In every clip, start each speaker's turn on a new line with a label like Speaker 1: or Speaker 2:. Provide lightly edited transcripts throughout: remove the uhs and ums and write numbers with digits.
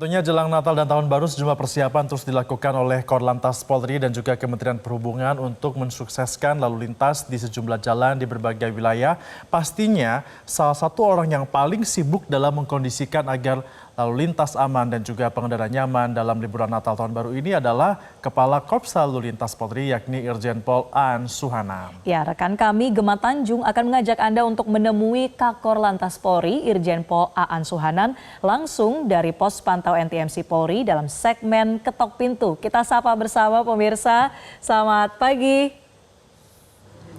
Speaker 1: Tentunya jelang Natal dan Tahun Baru sejumlah persiapan terus dilakukan oleh Korlantas Polri dan juga Kementerian Perhubungan untuk mensukseskan lalu lintas di sejumlah jalan di berbagai wilayah. Pastinya salah satu orang yang paling sibuk dalam mengkondisikan agar lalu lintas aman dan juga pengendara nyaman dalam liburan Natal Tahun Baru ini adalah Kepala Korps Lalu Lintas Polri yakni Irjen Pol Aan Suhanan.
Speaker 2: Ya, rekan kami Gemma Tanjung akan mengajak Anda untuk menemui Kakor Lantas Polri Irjen Pol Aan Suhanan langsung dari pos pantau NTMC Polri dalam segmen Ketok Pintu. Kita sapa bersama pemirsa. Selamat pagi.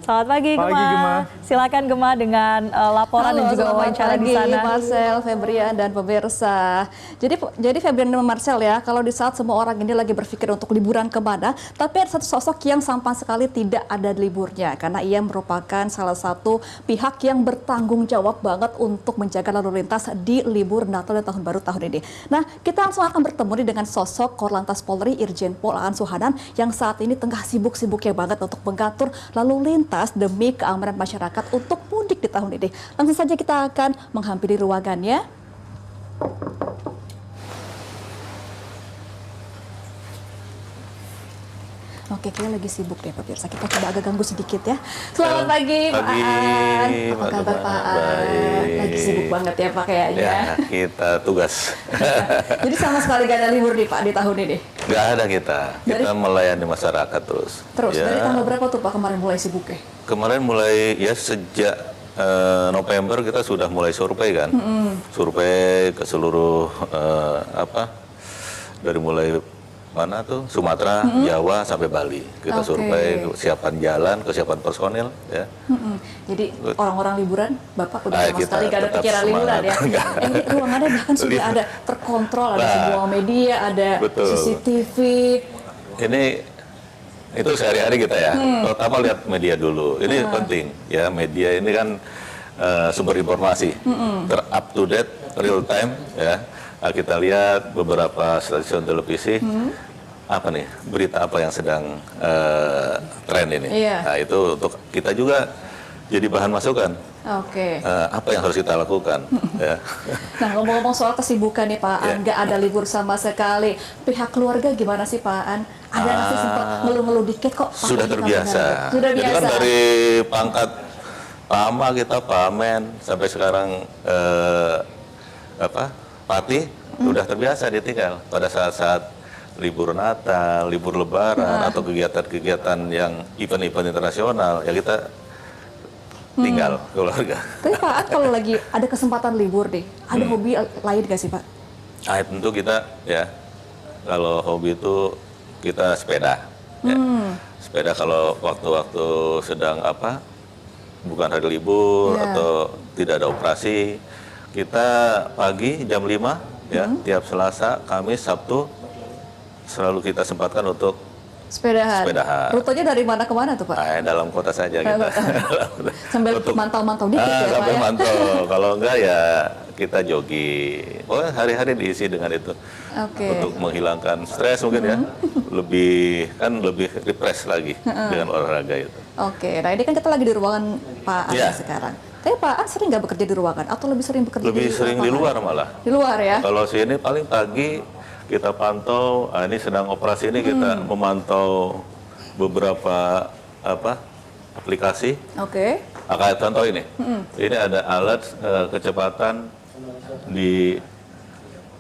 Speaker 2: Selamat pagi, Gemma. Silakan Gemma dengan laporan dan juga wawancara di sana.
Speaker 3: Marcel, Febrian dan pemirsa. Jadi Febrian dan Marcel ya, kalau di saat semua orang ini lagi berpikir untuk liburan kemana, tapi ada satu sosok yang sama sekali tidak ada liburnya karena ia merupakan salah satu pihak yang bertanggung jawab banget untuk menjaga lalu lintas di libur Natal dan Tahun Baru tahun ini. Nah, kita langsung akan bertemu nih dengan sosok Korlantas Polri Irjen Pol Aan Suhanan yang saat ini tengah sibuk-sibuknya banget untuk mengatur lalu lintas demi keamanan masyarakat untuk mudik di tahun ini. Langsung saja kita akan menghampiri ruangannya. Oke, kayaknya lagi sibuk deh pemirsa. Kita coba agak ganggu sedikit ya. Selamat pagi Pak Aan. Apa kabar Pak Aan? Lagi sibuk banget ya Pak kayaknya.
Speaker 4: Ya, kita tugas.
Speaker 3: Jadi sama sekali gak ada libur nih Pak di tahun ini?
Speaker 4: Gak ada kita. Kita melayani masyarakat terus.
Speaker 3: Terus,
Speaker 4: ya.
Speaker 3: Dari tanggal berapa tuh Pak kemarin mulai sibuknya?
Speaker 4: Kemarin mulai ya sejak November kita sudah mulai survei kan. Survei ke seluruh dari mulai mana tuh Sumatera, Jawa sampai Bali. Kita survei kesiapan jalan, kesiapan personil ya.
Speaker 3: Jadi orang-orang liburan, Bapak udah sama sekali gak ada pikiran
Speaker 4: semangat.
Speaker 3: liburan ya. Ini ruangannya bahkan sudah ada terkontrol, ada semua media, ada CCTV.
Speaker 4: Ini itu sehari-hari kita ya. Pertama lihat media dulu. Ini penting ya, media ini kan sumber informasi ter-up to date, real time ya. Nah, kita lihat beberapa stasiun televisi, apa nih berita apa yang sedang tren ini. Nah itu untuk kita juga jadi bahan masukan. Apa yang harus kita lakukan. Ya.
Speaker 3: Nah ngomong-ngomong soal kesibukan nih Pak Aan, nggak ada libur sama sekali. Pihak keluarga gimana sih Pak Aan? Ada nggak sih sempat ngeluh-ngeluh dikit kok?
Speaker 4: Sudah terbiasa.
Speaker 3: Sudah biasa.
Speaker 4: Itu kan dari pangkat Pama kita Pamen sampai sekarang Pati udah terbiasa ditinggal pada saat-saat libur Natal, libur Lebaran atau kegiatan-kegiatan yang event-event internasional ya kita tinggal keluarga.
Speaker 3: Tapi Pak Aan kalau lagi ada kesempatan libur deh, ada hobi lain gak sih Pak?
Speaker 4: Tentu kita ya kalau hobi itu kita sepeda. Ya. Sepeda kalau waktu-waktu sedang bukan hari libur atau tidak ada operasi, kita pagi jam 5 ya, tiap Selasa, Kamis, Sabtu selalu kita sempatkan untuk
Speaker 3: sepedahan. Rutenya dari mana ke mana tuh Pak?
Speaker 4: Dalam kota saja kita.
Speaker 3: Sambil mantau-mantau dikit ya Pak
Speaker 4: sampai
Speaker 3: ya?
Speaker 4: mantau, kalau enggak ya kita jogging. Hari-hari diisi dengan itu. Untuk menghilangkan stres mungkin ya. Lebih refresh lagi dengan olahraga itu.
Speaker 3: Nah ini kan kita lagi di ruangan Pak Aan sekarang. Tapi Pak Aan sering nggak bekerja di ruangan atau lebih sering bekerja
Speaker 4: lebih sering di luar malah.
Speaker 3: Di luar ya?
Speaker 4: Kalau sini paling pagi kita pantau, ini sedang operasi ini kita memantau beberapa aplikasi. Kayak contoh ini, ini ada alat kecepatan di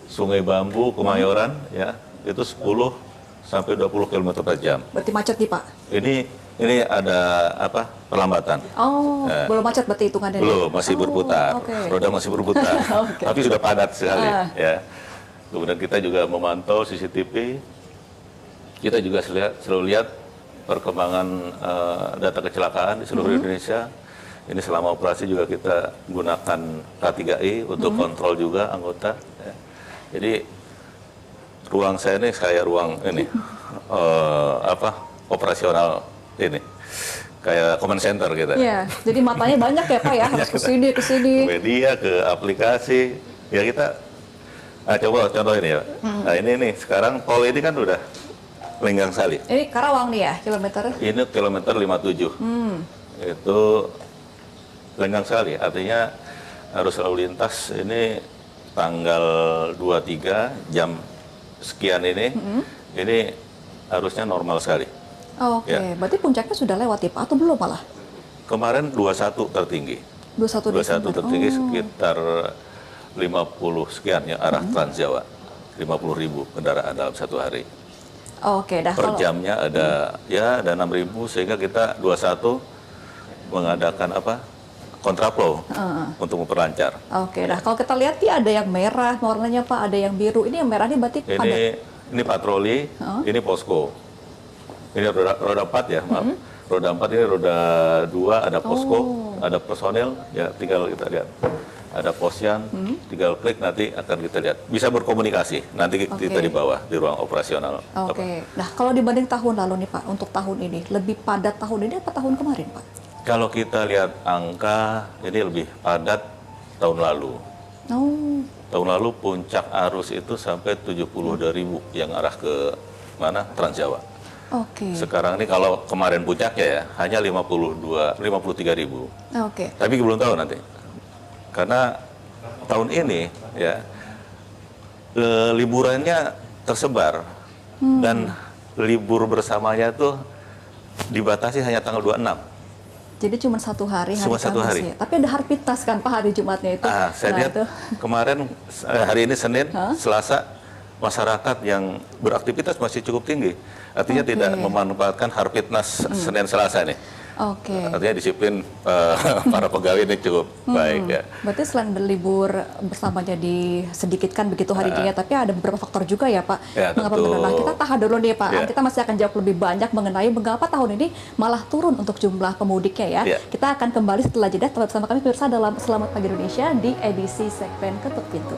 Speaker 4: Sungai Bambu Kemayoran ya, itu 10 sampai 20 km per jam.
Speaker 3: Berarti macet nih Pak?
Speaker 4: Ini ada perlambatan.
Speaker 3: Belum macet berarti hitungannya?
Speaker 4: Belum, masih berputar. Roda masih berputar. Tapi sudah padat sekali. Ya. Kemudian kita juga memantau CCTV. Kita juga selalu lihat perkembangan data kecelakaan di seluruh Indonesia. Ini selama operasi juga kita gunakan K3I untuk kontrol juga anggota. Ya. Jadi ruang saya ini ruang ini operasional ini kayak command center kita.
Speaker 3: Iya, jadi matanya banyak ya Pak ya, harus ke sini.
Speaker 4: Media, ke aplikasi. Ya kita coba contoh ini ya. Nah ini nih sekarang tol ini kan udah Lenggang Sali.
Speaker 3: Ini Karawang nih ya kilometer?
Speaker 4: Ini kilometer 57. Itu Lenggang Sali, artinya arus lalu lintas ini tanggal 23 jam sekian ini harusnya normal sekali.
Speaker 3: Oke,
Speaker 4: Ya.
Speaker 3: berarti puncaknya sudah lewat ya Pak atau belum malah?
Speaker 4: Kemarin 21 tertinggi.
Speaker 3: 21 Desember.
Speaker 4: Tertinggi sekitar 50 sekian ya arah Trans Jawa. 50.000 kendaraan dalam satu hari.
Speaker 3: Oke, dah
Speaker 4: Per
Speaker 3: kalau
Speaker 4: jamnya ada 6.000 sehingga kita 21 mengadakan kontraflow untuk memperlancar.
Speaker 3: Oke, dah kalau kita lihat ya ada yang merah warnanya Pak, ada yang biru. Ini yang merah ini berarti padat.
Speaker 4: Ini patroli, ini posko. Ini roda 4 ya, maaf. Roda 4 ini roda 2, ada posko, ada personel, ya tinggal kita lihat. Ada posyan, tinggal klik nanti akan kita lihat. Bisa berkomunikasi, nanti kita di bawah, di ruang operasional.
Speaker 3: Oke, nah kalau dibanding tahun lalu nih Pak, untuk tahun ini, lebih padat tahun ini apa tahun kemarin Pak?
Speaker 4: Kalau kita lihat angka, ini lebih padat tahun lalu.
Speaker 3: Oh,
Speaker 4: Tahun lalu puncak arus itu sampai 72.000 yang arah ke mana? Trans Jawa.
Speaker 3: oke.
Speaker 4: Sekarang ini kalau kemarin puncaknya ya, hanya 53.000.
Speaker 3: Oke.
Speaker 4: Tapi belum tahu nanti. Karena tahun ini ya liburannya tersebar dan libur bersamanya tuh dibatasi hanya tanggal 26.
Speaker 3: Jadi cuma satu hari
Speaker 4: Cuma satu
Speaker 3: Kamis
Speaker 4: hari.
Speaker 3: ya. Tapi ada harpitas kan Pak hari Jumatnya itu.
Speaker 4: Saya lihat
Speaker 3: itu.
Speaker 4: kemarin hari ini Senin, Selasa masyarakat yang beraktivitas masih cukup tinggi. Artinya tidak memanfaatkan Harpitnas Senin Selasa nih.
Speaker 3: Oke.
Speaker 4: Artinya disiplin para pegawai ini cukup baik ya.
Speaker 3: Berarti selain berlibur bersamanya disedikitkan begitu hari ini, tapi ada beberapa faktor juga ya Pak.
Speaker 4: Ya,
Speaker 3: mengapa
Speaker 4: tentu.
Speaker 3: benar? Nah, kita tahan dulu nih Pak.
Speaker 4: Ya.
Speaker 3: Kita masih akan jawab lebih banyak mengenai mengapa tahun ini malah turun untuk jumlah pemudiknya ya.
Speaker 4: Ya.
Speaker 3: Kita akan kembali setelah jeda. Tetap bersama kami pemirsa dalam Selamat Pagi Indonesia di edisi segmen Ketuk Pintu.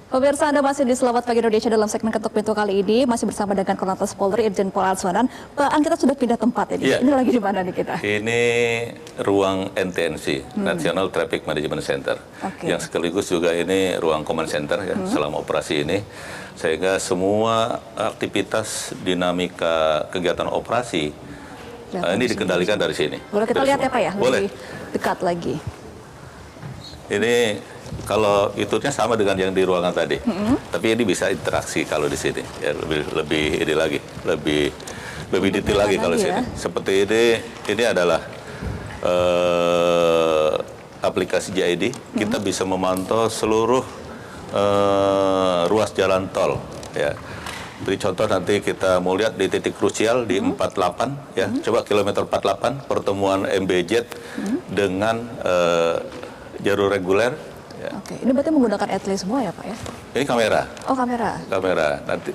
Speaker 3: Pemirsa, Anda masih di Selamat Pagi Indonesia dalam segmen Ketuk Pintu kali ini, masih bersama dengan Korlantas Polri Irjen Pol Ansuhanan. Pak, kita sudah pindah tempat ini.
Speaker 4: Iya.
Speaker 3: Ini lagi di mana nih kita?
Speaker 4: Ini ruang NTNC, National Traffic Management Center,
Speaker 3: Oke.
Speaker 4: yang sekaligus juga ini ruang command center ya selama operasi ini, sehingga semua aktivitas dinamika kegiatan operasi ini dikendalikan dari sini.
Speaker 3: Boleh kita
Speaker 4: Dari
Speaker 3: lihat ya
Speaker 4: semua.
Speaker 3: Pak ya?
Speaker 4: Boleh.
Speaker 3: Lebih dekat lagi.
Speaker 4: Ini kalau itunya sama dengan yang di ruangan tadi, tapi ini bisa interaksi kalau di sini, ya lebih ini lagi, lebih detail lagi kalau
Speaker 3: lagi
Speaker 4: sini.
Speaker 3: ya.
Speaker 4: Seperti ini adalah aplikasi JID, kita bisa memantau seluruh ruas jalan tol. Ya. Beri contoh nanti kita mau lihat di titik krusial di 48, ya, coba kilometer 48 pertemuan MBZ dengan jalur reguler. Ya.
Speaker 3: Oke, ini berarti menggunakan ATLI semua ya Pak ya?
Speaker 4: Ini kamera,
Speaker 3: Oh, kamera.
Speaker 4: nanti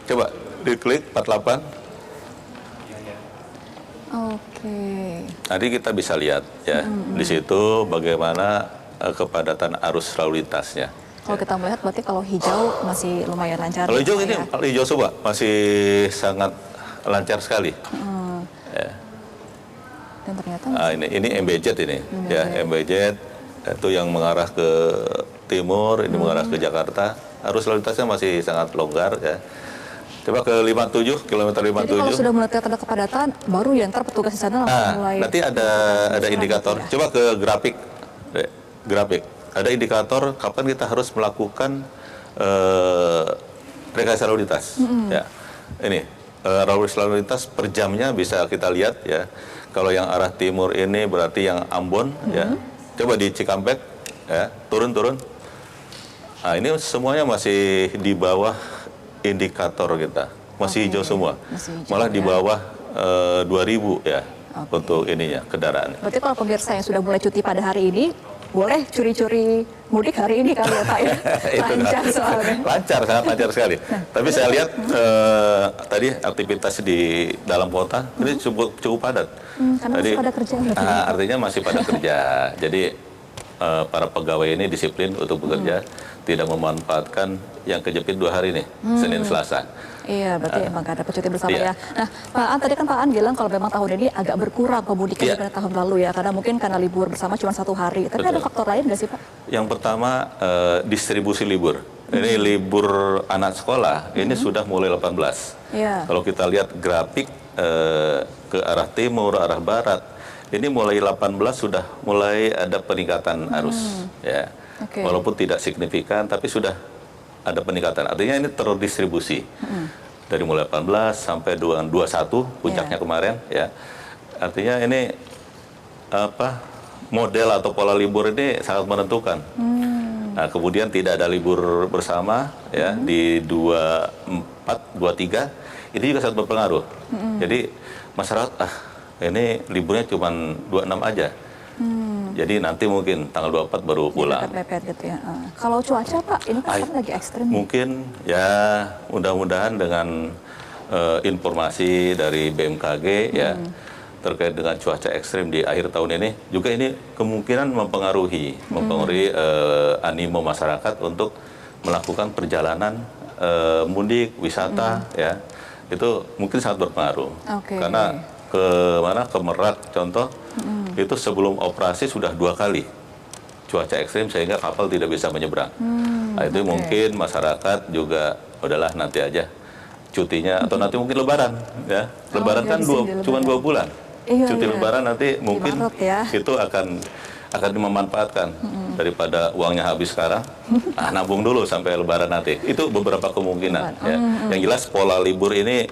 Speaker 4: coba diklik 48,
Speaker 3: Oke.
Speaker 4: nanti kita bisa lihat ya di situ bagaimana kepadatan arus lalu lintasnya.
Speaker 3: Kalau kita melihat berarti kalau hijau masih lumayan lancar.
Speaker 4: Kalau hijau
Speaker 3: ya, Pak
Speaker 4: ini,
Speaker 3: ya?
Speaker 4: kalau hijau coba masih sangat lancar sekali. Ya.
Speaker 3: Dan ternyata
Speaker 4: Ini MBZ ini, ya MBZ itu yang mengarah ke timur, ini mengarah ke Jakarta. Arus lalu lintasnya masih sangat longgar ya. Coba ke 57, kilometer
Speaker 3: jadi kalau
Speaker 4: 57.
Speaker 3: sudah mulai terlihat kepadatan, baru ya ntar petugas di sana langsung mulai.
Speaker 4: Nanti ada indikator.
Speaker 3: gitu ya.
Speaker 4: Coba ke grafik. Ada indikator kapan kita harus melakukan rekayasa lalu lintas. Ya, ini arus lalu lintas per jamnya bisa kita lihat ya. Kalau yang arah timur ini berarti yang Ambon ya. Coba di Cikampek ya, turun. Nah, ini semuanya masih di bawah indikator kita. masih hijau semua.
Speaker 3: Masih hijau,
Speaker 4: Malah di
Speaker 3: ya.
Speaker 4: bawah 2.000 ya untuk ininya kendaraan.
Speaker 3: Berarti kalau pemirsa yang sudah mulai cuti pada hari ini, boleh curi-curi mudik hari ini kali ya Pak ya? Lancar soalnya.
Speaker 4: Lancar, sangat lancar sekali. Tapi saya lihat tadi aktivitas di dalam kota ini cukup padat.
Speaker 3: Karena masih pada kerja.
Speaker 4: Artinya masih pada kerja. Jadi para pegawai ini disiplin untuk bekerja, tidak memanfaatkan yang kejepit 2 hari nih, Senin Selasa.
Speaker 3: Iya, berarti emang gak ada cuti bersama
Speaker 4: iya.
Speaker 3: ya. Nah, Pak An, tadi kan Pak An bilang kalau memang tahun ini agak berkurang pemudiknya
Speaker 4: Iya.
Speaker 3: daripada tahun lalu ya, karena mungkin karena libur bersama cuma 1 hari. Tapi ada
Speaker 4: Betul.
Speaker 3: faktor lain nggak sih Pak?
Speaker 4: Yang pertama, distribusi libur. Ini libur anak sekolah, ini sudah mulai 18.
Speaker 3: Iya.
Speaker 4: Kalau kita lihat grafik ke arah timur, arah barat, ini mulai 18 sudah mulai ada peningkatan arus. Ya.
Speaker 3: Oke.
Speaker 4: Walaupun tidak signifikan, tapi sudah ada peningkatan. Artinya ini terdistribusi. Dari mulai 18 sampai 21 puncaknya kemarin. Ya. Artinya ini model atau pola libur ini sangat menentukan. Nah, kemudian tidak ada libur bersama ya di 24, 23 ini juga sangat berpengaruh. Jadi masyarakat ini liburnya cuma 26 aja. Jadi nanti mungkin tanggal 24 baru pulang.
Speaker 3: Mepet gitu ya. Kalau cuaca Pak, ini kan sekarang lagi ekstrim.
Speaker 4: Mungkin ya mudah-mudahan dengan informasi dari BMKG ya terkait dengan cuaca ekstrim di akhir tahun ini juga ini kemungkinan mempengaruhi animo masyarakat untuk melakukan perjalanan mudik wisata ya itu mungkin sangat berpengaruh. Karena ke Merak contoh itu sebelum operasi sudah 2 kali cuaca ekstrim sehingga kapal tidak bisa menyeberang. Nah, itu mungkin masyarakat juga udahlah nanti aja cutinya atau nanti mungkin Lebaran ya. Lebaran kan cuma 2 bulan.
Speaker 3: Iya,
Speaker 4: Cuti Lebaran nanti mungkin
Speaker 3: Maret, ya.
Speaker 4: itu akan dimanfaatkan daripada uangnya habis sekarang. Nabung dulu sampai Lebaran nanti. Itu beberapa kemungkinan ya. Yang jelas pola libur ini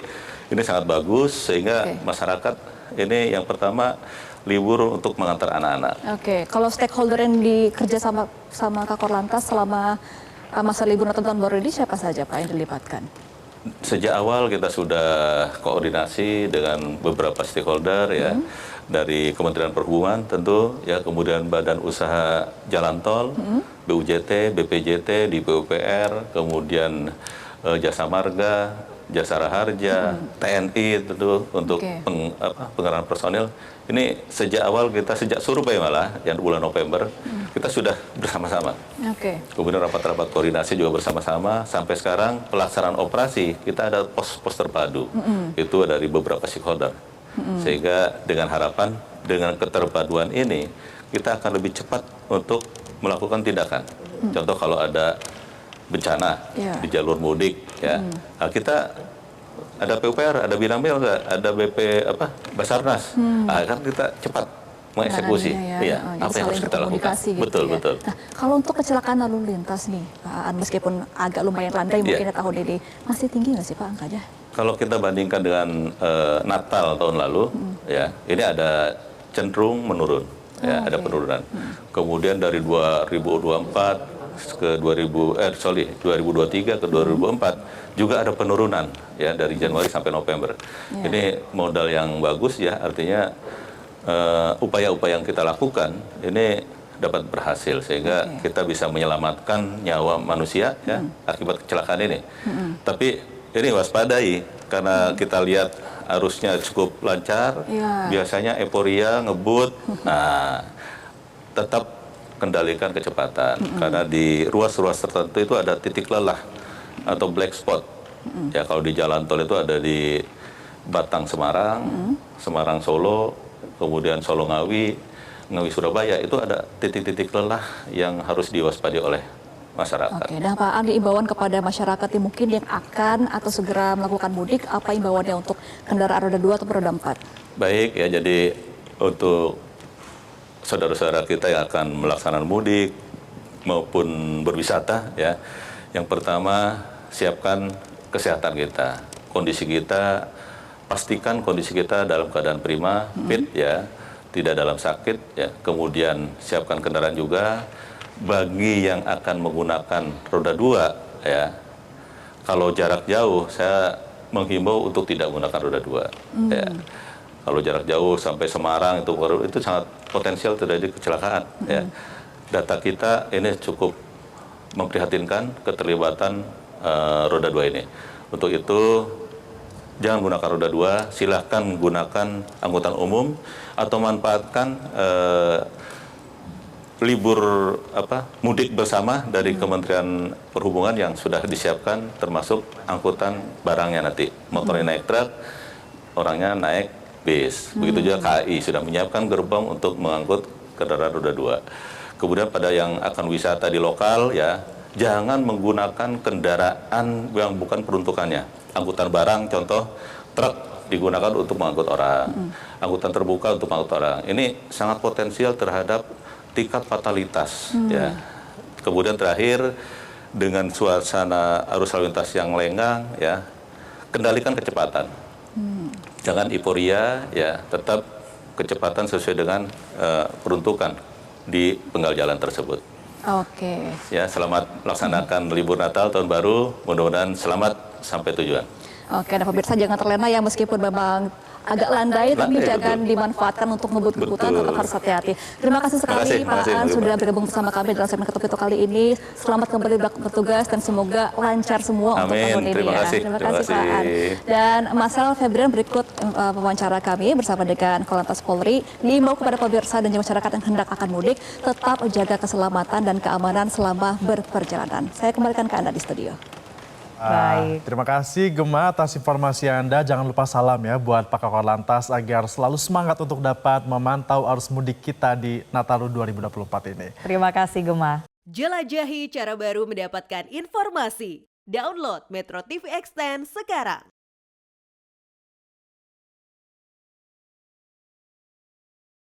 Speaker 4: sangat bagus sehingga masyarakat ini yang pertama libur untuk mengantar anak-anak.
Speaker 3: Oke, kalau stakeholder yang dikerja sama Kakor Lantas selama masa libur Natal tahun baru ini siapa saja Pak yang dilibatkan?
Speaker 4: Sejak awal kita sudah koordinasi dengan beberapa stakeholder ya, dari Kementerian Perhubungan tentu ya, kemudian Badan Usaha Jalan Tol, BUJT, BPJT, di PUPR, kemudian Jasa Marga, Jasara Harja, TNI tentu untuk pengerahan personil. Ini sejak awal kita sejak survei malah yang bulan November kita sudah bersama-sama. Kemudian rapat-rapat koordinasi juga bersama-sama sampai sekarang pelaksanaan operasi kita ada pos terpadu. Itu dari beberapa stakeholder. Sehingga dengan harapan dengan keterpaduan ini kita akan lebih cepat untuk melakukan tindakan. Contoh kalau ada bencana di jalur mudik ya. Nah, kita ada PUPR, ada Binamil, ada BP Basarnas. Nah, kan kita cepat mengeksekusi. Iya, apa yang harus kita lakukan.
Speaker 3: Gitu
Speaker 4: betul,
Speaker 3: ya.
Speaker 4: betul.
Speaker 3: Nah, kalau untuk kecelakaan lalu lintas nih, Pak Aan, meskipun agak lumayan landai mungkin tahun ini, masih tinggi nggak sih Pak angkanya?
Speaker 4: Kalau kita bandingkan dengan Natal tahun lalu, ya ini ada cenderung menurun. Ya, ada penurunan. Kemudian dari 2024 ke 2023 ke 2024 juga ada penurunan ya dari Januari sampai November. Ini modal yang bagus ya, artinya upaya-upaya yang kita lakukan ini dapat berhasil sehingga kita bisa menyelamatkan nyawa manusia ya akibat kecelakaan ini. Tapi ini waspadai karena kita lihat arusnya cukup lancar, biasanya euforia ngebut. Nah, tetap kendalikan kecepatan karena di ruas-ruas tertentu itu ada titik lelah atau black spot. Ya kalau di jalan tol itu ada di Batang Semarang, Semarang Solo, kemudian Solo Ngawi, Ngawi Surabaya itu ada titik-titik lelah yang harus diwaspadai oleh masyarakat.
Speaker 3: Oke, nah Pak Andi, imbauan kepada masyarakat yang mungkin yang akan atau segera melakukan mudik, apa imbauannya untuk kendaraan roda 2 atau roda 4?
Speaker 4: Baik ya, jadi untuk saudara-saudara kita yang akan melaksanakan mudik maupun berwisata ya, yang pertama siapkan kesehatan kita, kondisi kita, pastikan kondisi kita dalam keadaan prima, fit ya, tidak dalam sakit ya. Kemudian siapkan kendaraan juga bagi yang akan menggunakan roda 2 ya. Kalau jarak jauh saya menghimbau untuk tidak menggunakan roda 2. Ya. Kalau jarak jauh sampai Semarang itu sangat potensial terjadi kecelakaan. Ya. Data kita ini cukup memprihatinkan keterlibatan roda 2 ini. Untuk itu jangan gunakan roda 2, silahkan gunakan angkutan umum atau manfaatkan libur mudik bersama dari Kementerian Perhubungan yang sudah disiapkan, termasuk angkutan barangnya nanti. Motornya naik truk, orangnya naik bis. Begitu juga KAI sudah menyiapkan gerbong untuk mengangkut kendaraan roda 2. Kemudian pada yang akan wisata di lokal, ya jangan menggunakan kendaraan yang bukan peruntukannya. Angkutan barang, contoh truk digunakan untuk mengangkut orang. Angkutan terbuka untuk mengangkut orang. Ini sangat potensial terhadap tingkat fatalitas. Ya. Kemudian terakhir, dengan suasana arus lalu lintas yang lenggang, ya kendalikan kecepatan. Jangan euforia, ya tetap kecepatan sesuai dengan peruntukan di penggal jalan tersebut.
Speaker 3: Oke.
Speaker 4: Ya, selamat melaksanakan libur Natal tahun baru. Mudah-mudahan selamat sampai tujuan.
Speaker 3: Oke, dan pemirsa jangan terlena ya, meskipun memang agak landai, tapi
Speaker 4: Landai,
Speaker 3: jangan
Speaker 4: betul.
Speaker 3: dimanfaatkan untuk ngebut-ngebutan,
Speaker 4: Betul.
Speaker 3: tetap harus hati-hati. Terima kasih sekali
Speaker 4: Terima
Speaker 3: Pak
Speaker 4: kasih,
Speaker 3: Aan
Speaker 4: Mbak
Speaker 3: sudah
Speaker 4: Lupa.
Speaker 3: bergabung bersama kami dalam segmen Ketok Pitu kali ini. Selamat kembali bertugas dan semoga lancar semua untuk
Speaker 4: Amin.
Speaker 3: tahun ini
Speaker 4: Terima
Speaker 3: ya.
Speaker 4: kasih.
Speaker 3: Terima
Speaker 4: Terima
Speaker 3: kasih Pak Aan.
Speaker 4: kasih.
Speaker 3: Dan Marcel Febrian, berikut wawancara kami bersama dengan Korlantas Polri. Diimbau kepada pemirsa dan masyarakat yang hendak akan mudik, tetap jaga keselamatan dan keamanan selama berperjalanan. Saya kembalikan ke Anda di studio.
Speaker 2: Baik.
Speaker 1: Terima kasih Gema atas informasi Anda. Jangan lupa salam ya buat Pak Kakor Lantas agar selalu semangat untuk dapat memantau arus mudik kita di Nataru 2024 ini.
Speaker 2: Terima kasih Gema.
Speaker 5: Jelajahi cara baru mendapatkan informasi. Download Metro TV Extend sekarang.